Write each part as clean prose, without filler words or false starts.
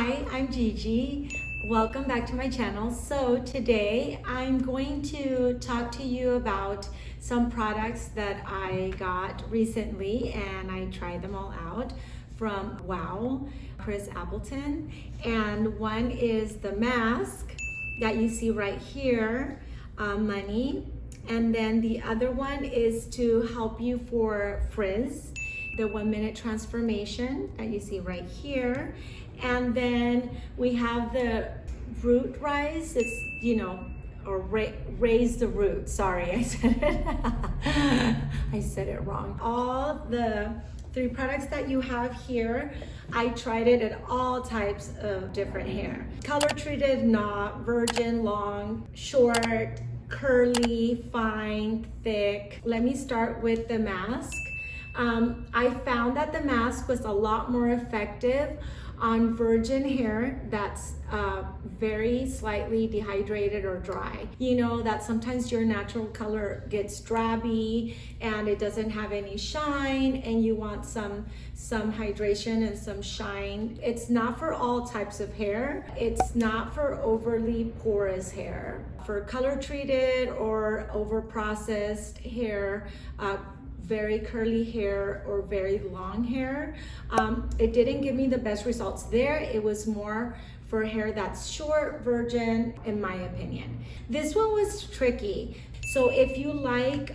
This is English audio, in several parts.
Hi, I'm Gigi. Welcome back to my channel. So today I'm going to talk to you about some products that I got recently and I tried them all out from Chris Appleton. And one is the mask that you see right here, money. And then the other one is to help you for frizz, the 1 minute transformation that you see right here. And then we have the root rise. It's, or raise the root. Sorry, I said it. I said it wrong. All the 3 products that you have here, I tried it at all types of different hair. Color treated, not, virgin, long, short, curly, fine, thick. Let me start with the mask. I found that the mask was a lot more effective on virgin hair that's very slightly dehydrated or dry. You know that sometimes your natural color gets drabby and it doesn't have any shine and you want some hydration and some shine. It's not for all types of hair. It's not for overly porous hair. For color treated or over processed hair, very curly hair or very long hair, it didn't give me the best results there. It was more for hair that's short, virgin, in my opinion. This one was tricky. So if you like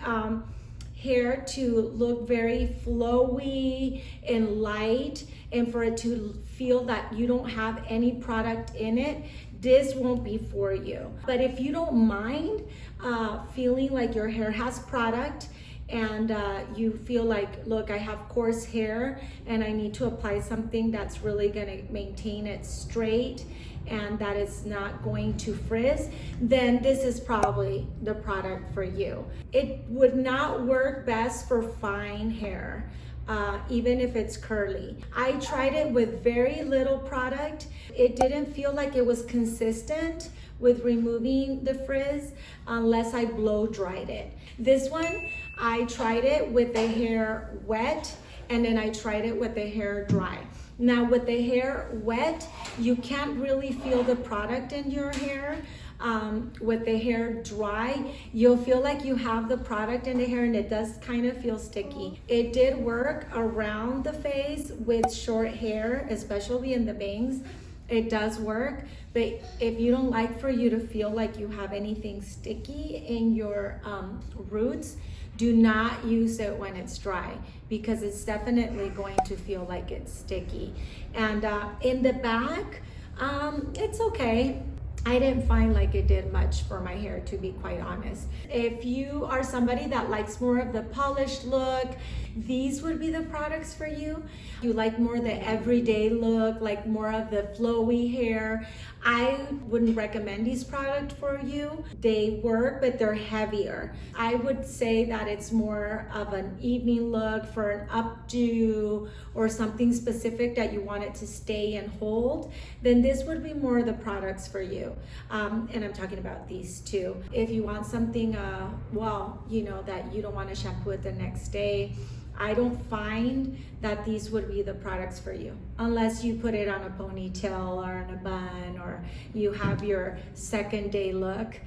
hair to look very flowy and light and for it to feel that you don't have any product in it, this won't be for you. But if you don't mind feeling like your hair has product and you feel like, look, I have coarse hair and I need to apply something that's really gonna maintain it straight and that it's not going to frizz, then this is probably the product for you. It would not work best for fine hair, even if it's curly. I tried it with very little product. It didn't feel like it was consistent with removing the frizz unless I blow dried it. This one, I tried it with the hair wet and then I tried it with the hair dry. Now with the hair wet, you can't really feel the product in your hair. With the hair dry, you'll feel like you have the product in the hair and it does kind of feel sticky. It did work around the face with short hair, especially in the bangs. It does work, but if you don't like for you to feel like you have anything sticky in your roots, do not use it when it's dry because it's definitely going to feel like it's sticky. And in the back, it's okay. I didn't find like it did much for my hair, to be quite honest. If you are somebody that likes more of the polished look, these would be the products for you. You like more the everyday look, like more of the flowy hair, I wouldn't recommend these products for you. They work, but they're heavier. I would say that it's more of an evening look for an updo or something specific that you want it to stay and hold, then this would be more of the products for you. And I'm talking about these two. If you want something, that you don't want to shampoo it the next day, I don't find that these would be the products for you unless you put it on a ponytail or in a bun or you have your second day look.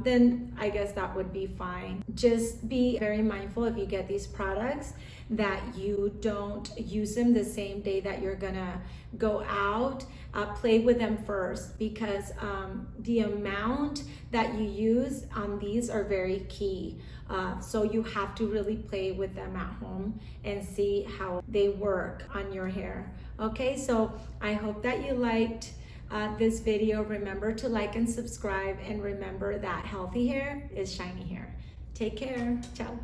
Then I guess that would be fine. Just be very mindful if you get these products that you don't use them the same day that you're gonna go out. Play with them first because the amount that you use on these are very key. So you have to really play with them at home and see how they work on your hair. Okay, so I hope that you liked this video. Remember to like and subscribe and remember that healthy hair is shiny hair. Take care. Ciao.